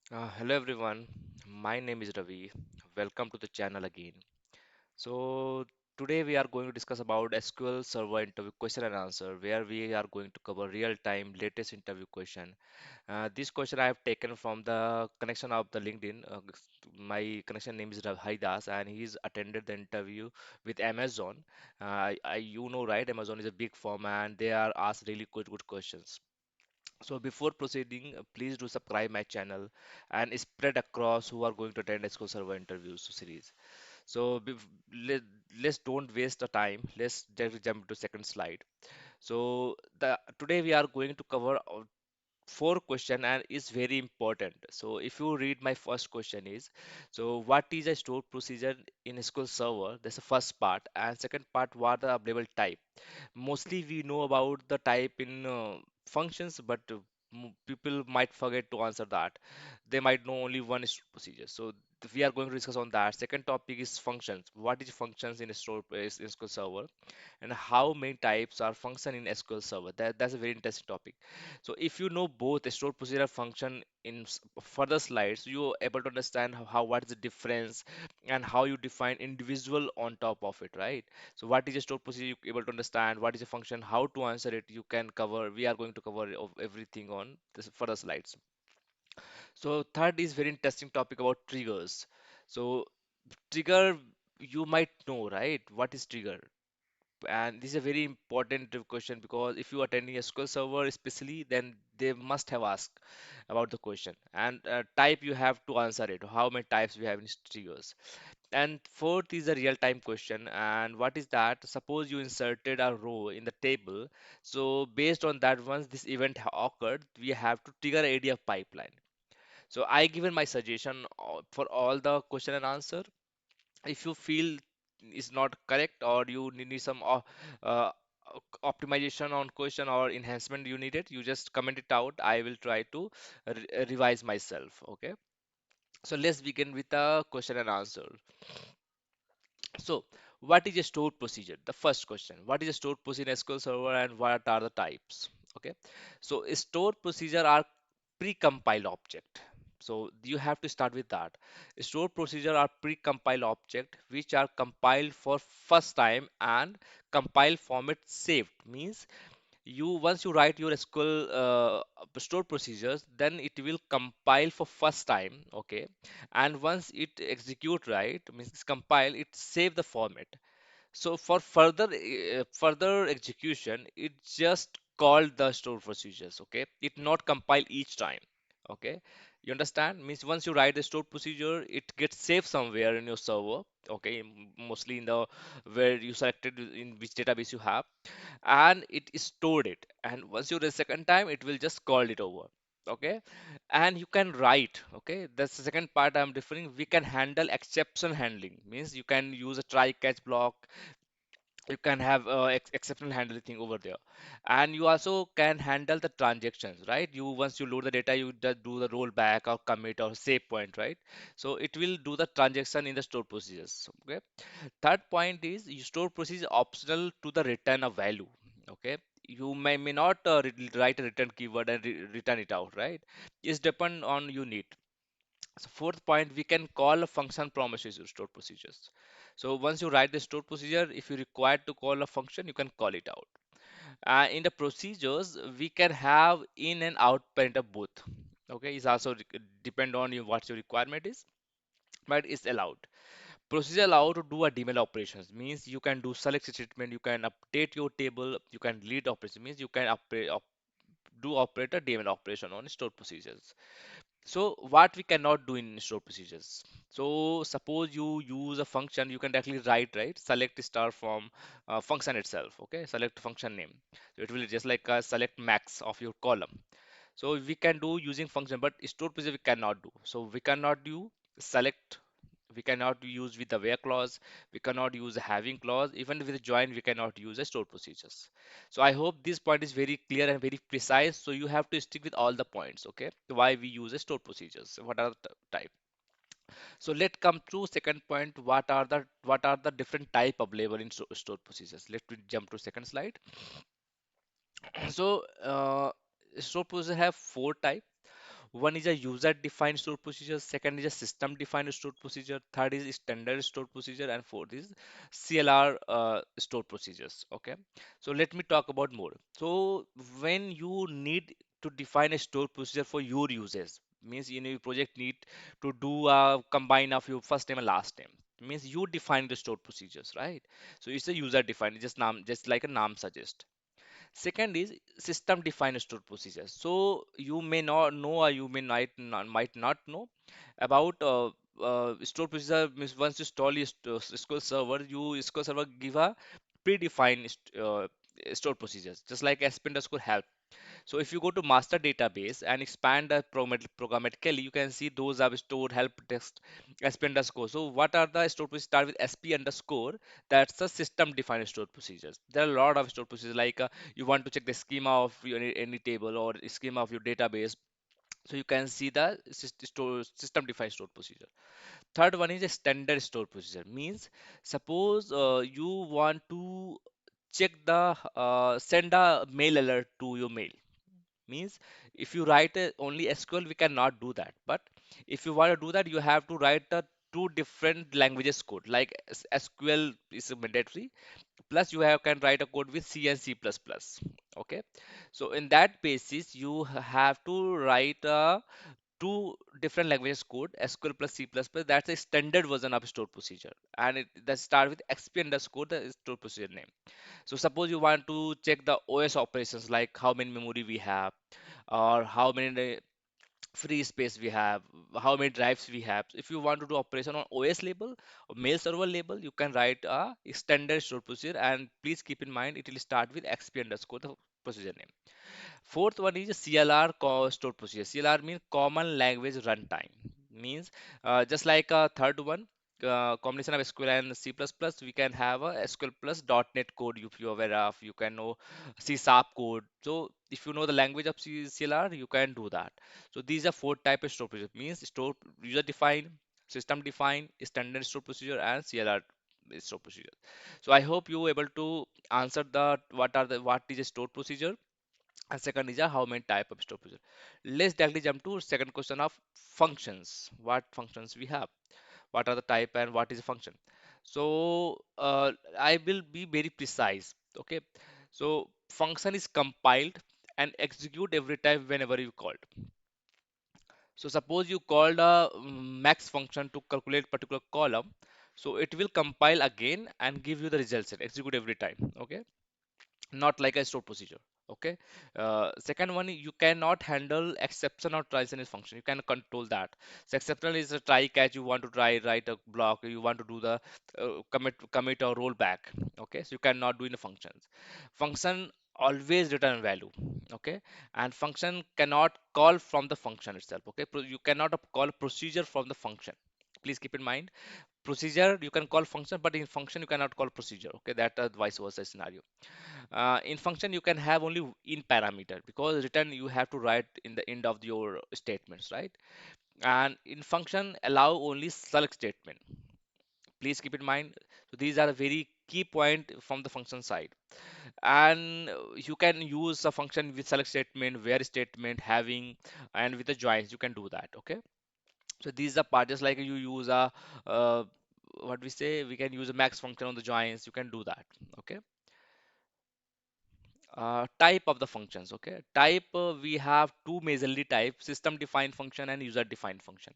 Hello everyone, my name is Ravi. Welcome to the channel again. So today we are going to discuss about SQL Server interview question and answer, where we are going to cover real-time latest interview question. This question I have taken from the connection of the LinkedIn. My connection name is Haidas, and he's attended the interview with Amazon. You know, right? Amazon is a big firm, and they are asked really good questions. So before proceeding, please do subscribe my channel and spread across who are going to attend SQL Server interviews series. So let, let's don't waste the time. Let's directly jump to second slide. So the today we are going to cover four question and is very important. So if you read my first question is, so what is a stored procedure in SQL Server? That's the first part. And second part, what are the available type? Mostly we know about the type in functions, but people might forget to answer that. They might know only one is procedure. So we are going to discuss on that. Second topic is functions. What is functions in a store is in SQL Server, and how many types are function in SQL Server? That's a very interesting topic. So if you know both a stored procedure function in further slides, you're able to understand what is the difference and how you define individual on top of it, right? So what is a stored procedure? You able to understand what is a function, how to answer it. You can cover. We are going to cover everything on this further slides. So third is very interesting topic about triggers. So trigger, you might know, right? What is trigger? And this is a very important question because if you are attending a SQL server especially, then they must have asked about the question and type you have to answer it. How many types we have in triggers? And fourth is a real-time question. And what is that? Suppose you inserted a row in the table. So based on that, once this event occurred, we have to trigger ADF pipeline. So I given my suggestion for all the question and answer. If you feel is not correct or you need some uh, optimization on question or enhancement you need it, you just comment it out. I will try to revise myself. Okay. So let's begin with the question and answer. So, what is a stored procedure? The first question. What is a stored procedure in SQL Server and what are the types? Okay. So, a stored procedure are pre-compiled object. So you have to start with that. Stored procedure are pre-compiled object which are compiled for first time and compile format saved means you once you write your SQL store procedures, then it will compile for first time, okay, and once it execute right means it's compile, it save the format. So for further execution, it just called the store procedures, okay, it not compile each time, okay. You understand? Means once you write the store procedure, it gets saved somewhere in your server, okay, mostly in the where you selected in which database you have, and it stored it, and once you do the second time it will just call it over, okay. And you can write, okay, that's the second part I'm referring. We can handle exception handling means you can use a try catch block. You can have exceptional handling thing over there, and you also can handle the transactions, right? You once you load the data, you just do the rollback or commit or save point, right? So it will do the transaction in the store procedures, okay. Third point is you store procedure optional to the return of value. Okay. You may not write a return keyword and return it out, right? It's depend on you need. So fourth point, we can call a function promises to store procedures. So once you write the store procedure, if you require to call a function, you can call it out. In the procedures, we can have in and out parent of both. Okay, it's also depend on you what your requirement is, but it's allowed. Procedure allow to do a DML operations means you can do select statement, you can update your table, you can delete operation means you can do operator DML operation on stored procedures. So what we cannot do in stored procedures. So suppose you use a function, you can directly write, right? Select star from function itself. Okay, select function name. So it will just like select max of your column. So we can do using function, but stored procedure we cannot do. So we cannot do select, we cannot use with the where clause, we cannot use a having clause, even with a join we cannot use a store procedures. So I hope this point is very clear and very precise, so you have to stick with all the points, okay, why we use a store procedures, what are the type. So let come to second point, what are the different type of label in store procedures. Let me jump to second slide. So store procedure have four type. One is a user defined stored procedure, second is a system defined stored procedure, third is standard stored procedure, and fourth is CLR stored procedures. Okay, so let me talk about more. So when you need to define a stored procedure for your users, means in your project need to do a combine of your first name and last name, means you define the stored procedures, right? So it's a user defined, just name, just like a name suggests. Second is system defined stored procedures. So you may not know, or you might not know about stored procedure. Means once you install your SQL server, SQL server give a predefined stored procedures, just like sp underscore help. So if you go to master database and expand the programmatically, you can see those are stored help text sp underscore. So what are the stored procedures? Start with sp underscore. That's the system defined stored procedures. There are a lot of stored procedures, like you want to check the schema of any table or schema of your database. So you can see the system defined stored procedure. Third one is a standard stored procedure. Means suppose you want to check the send a mail alert to your mail. Means if you write only SQL, we cannot do that. But if you want to do that, you have to write the two different languages code. Like SQL is mandatory. Plus you have can write a code with C and C++. Okay. So in that basis, you have to write two different languages code, SQL plus C++. That's a standard version of stored procedure, and it that start with XP underscore the stored procedure name. So suppose you want to check the OS operations, like how many memory we have, or how many free space we have, how many drives we have. If you want to do operation on OS label or mail server label, you can write a standard stored procedure, and please keep in mind it will start with XP underscore the procedure name. Fourth one is CLR stored procedure. CLR means common language runtime. Means just like a third one, combination of SQL and C++, we can have a SQL plus .NET code if you're aware of. You can know C Sharp code. So if you know the language of CLR, you can do that. So these are four types of stored procedure. Means store user defined, system defined, standard stored procedure, and CLR stored procedure. So I hope you able to answer the what is a stored procedure, and second is a how many type of stored procedure. Let's directly jump to second question of functions. What functions we have? What are the type and what is a function? So I will be very precise. Okay. So function is compiled and execute every time whenever you called. So suppose you called a max function to calculate particular column. So it will compile again and give you the results and execute every time. Okay, not like a stored procedure. Okay. Second one, you cannot handle exception or tries in a function. You can control that. So exceptional is a try catch. You want to try write a block. You want to do the commit or rollback. Okay. So you cannot do in the functions. Function always return value. Okay. And function cannot call from the function itself. Okay. You cannot call procedure from the function. Please keep in mind, procedure you can call function, but in function you cannot call procedure. Okay, that vice versa scenario. In function you can have only in parameter, because return you have to write in the end of your statements, right? And in function allow only select statement. Please keep in mind. So these are a very key point from the function side. And you can use a function with select statement, where statement, having, and with the joins you can do that. Okay. So these are part, just like you use a what we say, we can use a max function on the joins, you can do that. Okay. Type of the functions. Okay, type, we have two majorly types: system defined function and user defined function.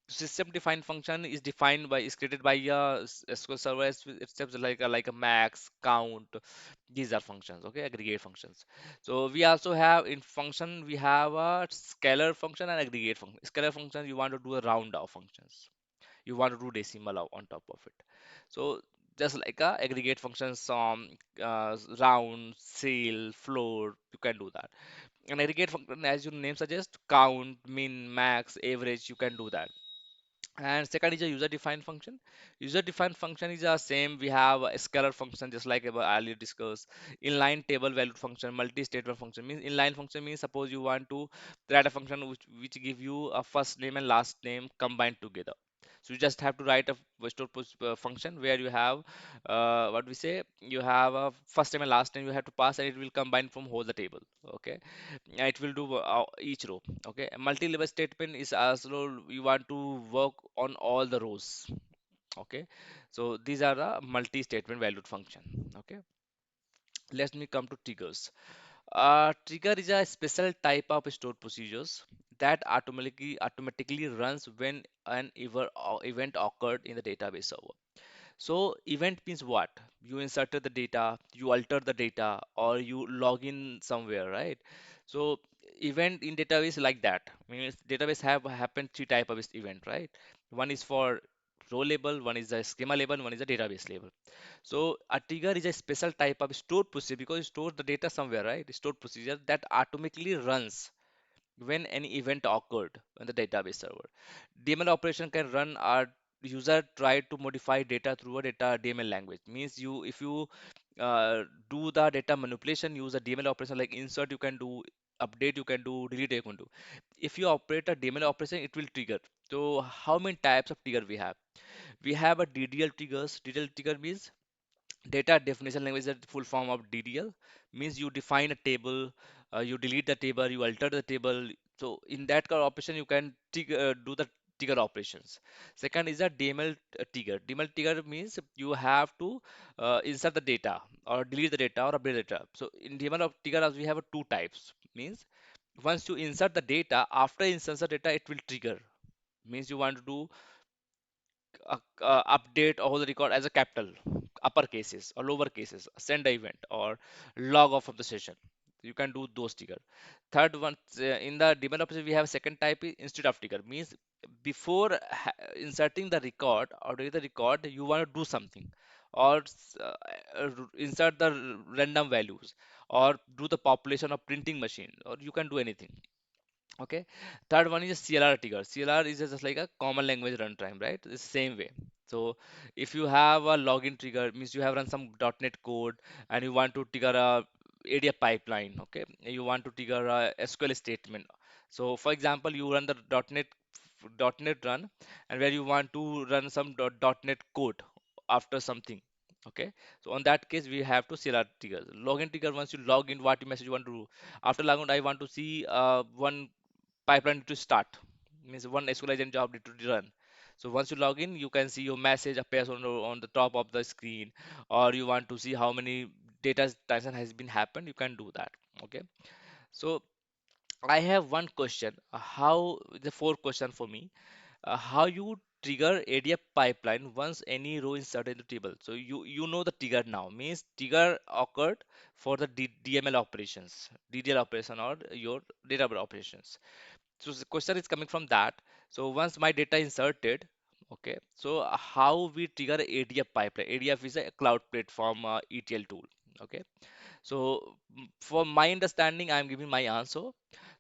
System defined function is created by a SQL server itself, like a max, count. These are functions. Okay, aggregate functions. So we also have in function, we have a scalar function and aggregate function. Scalar function, you want to do a round off functions, you want to do decimal on top of it. So just like a aggregate functions, round, ceil, float, you can do that. An aggregate function, as your name suggests, count, min, max, average, you can do that. And second is a user defined function. User defined function is the same. We have a scalar function, just like about earlier discussed. Inline table valued function, multi-statement function. Means inline function means suppose you want to write a function which give you a first name and last name combined together. So you just have to write a function where you have what we say, you have a first name and last name you have to pass, and it will combine from whole the table. Okay, it will do each row. Okay, a multi-level statement is as though you want to work on all the rows. Okay, so these are the multi-statement valued function. Okay, let me come to triggers. Trigger is a special type of stored procedures that automatically runs when an event occurred in the database server. So event means what? You inserted the data, you altered the data, or you log in somewhere, right? So event in database like that. Means database have happened three type of event, right? One is for row label, one is a schema label, one is a database label. So a trigger is a special type of stored procedure because it stores the data somewhere, right? Stored procedure that automatically runs when any event occurred on the database server. DML operation can run our user try to modify data through a data DML language. Means you if you do the data manipulation, use a DML operation like insert you can do, update you can do, delete you can do. If you operate a DML operation, it will trigger. So how many types of trigger we have? We have a DDL triggers. DDL trigger means data definition language is the full form of DDL, means you define a table, you delete the table, you alter the table. So in that kind of operation, you can do the trigger operations. Second is a DML trigger. DML trigger means you have to insert the data or delete the data or update the data. So in DML of trigger, we have two types. Means once you insert the data, after insert the data, it will trigger. Means you want to do update all the record as a capital, upper cases or lower cases, send a event or log off of the session. You can do those trigger. Third one, in the developers we have second type is instead of trigger, means before inserting the record or doing the record, you want to do something or insert the random values or do the population of printing machine, or you can do anything. Okay. Third one is CLR trigger. CLR is just like a common language runtime, right? It's same way. So if you have a login trigger, means you have run some .NET code and you want to trigger a ADF pipeline. Okay. You want to trigger a SQL statement. So for example, you run the .NET run, and where you want to run some .NET code after something. Okay. So on that case, we have to CLR trigger. Login trigger, once you log in, what message you want to do. After logging, I want to see one pipeline need to start, means one SQL agent job need to run. So once you log in, you can see your message appears on the top of the screen, or you want to see how many data transaction has been happened, you can do that. Okay. So I have one question. How the four question for me? How you trigger ADF pipeline once any row is inserted into table? So you know the trigger now, means trigger occurred for the DML operations, DDL operation or your database operations. So the question is coming from that. So once my data inserted, okay, so how we trigger ADF pipeline? ADF is a cloud platform ETL tool. Okay, so for my understanding, I'm giving my answer.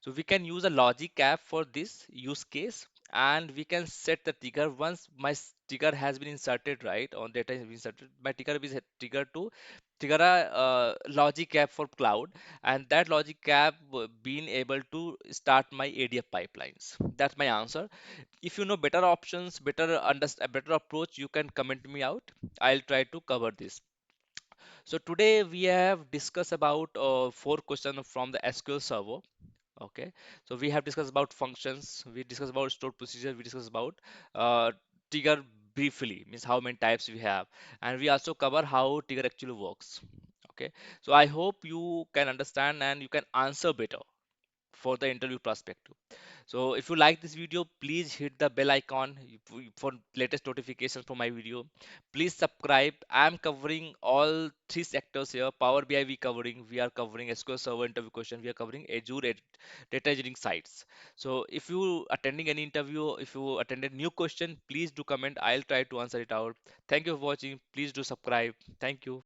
So we can use a logic app for this use case, and we can set the trigger once my trigger has been inserted, right? On data has been inserted, my trigger is trigger to trigger a logic app for cloud, and that logic app being able to start my ADF pipelines. That's my answer. If you know better options, better understand, better approach, you can comment me out. I'll try to cover this. So today we have discussed about four questions from the SQL Server. Okay, so we have discussed about functions, we discussed about stored procedure, we discussed about uh, trigger briefly, means how many types we have, and we also cover how trigger actually works. Okay, so I hope you can understand and you can answer better for the interview perspective. So if you like this video, please hit the bell icon for latest notifications for my video. Please subscribe. I'm covering all three sectors here. Power BI we are covering SQL Server interview question, we are covering Azure data engineering sites. So if you attending any interview, if you attended new question, please do comment. I'll try to answer it out. Thank you for watching. Please do subscribe. Thank you.